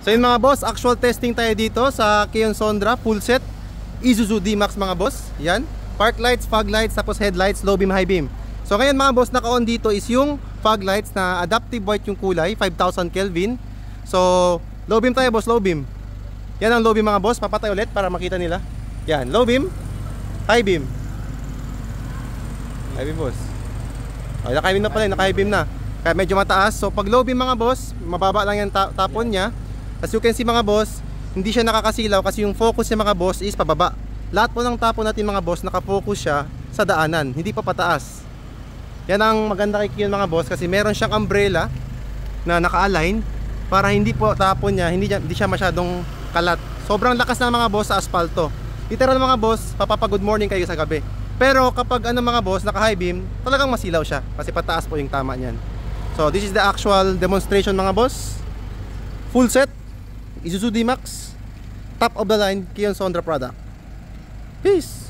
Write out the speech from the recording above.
So yun mga boss, actual testing tayo dito sa Kion Sondra full set Isuzu D-Max mga boss. Yan, park lights, fog lights, tapos headlights, low beam, high beam. So ngayon mga boss, naka-on dito is yung fog lights na adaptive white yung kulay, 5000 Kelvin. So low beam tayo boss, low beam. Yan ang low beam mga boss, papatay ulit para makita nila. Yan, low beam, high beam. High beam boss. Oh, naka-high beam na pala, naka-high beam na. Kaya medyo mataas. So pag low beam mga boss, mababa lang yung tapon niya. As you can see mga boss, hindi siya nakakasilaw kasi yung focus niya mga boss is pababa. Lahat po ng tapon natin mga boss, nakafocus siya sa daanan, hindi pa pataas. Yan ang maganda kay Kion mga boss, kasi meron siyang umbrella na naka-align para hindi po tapon niya, hindi siya masyadong kalat. Sobrang lakas na mga boss sa asfalto. Literal mga boss, papapa-good morning kayo sa gabi. Pero kapag mga boss, naka-high beam, talagang masilaw siya kasi pataas po yung tama niyan. So this is the actual demonstration mga boss. Full set Isuzu D-Max, top of the line Kion Sondra product. Peace!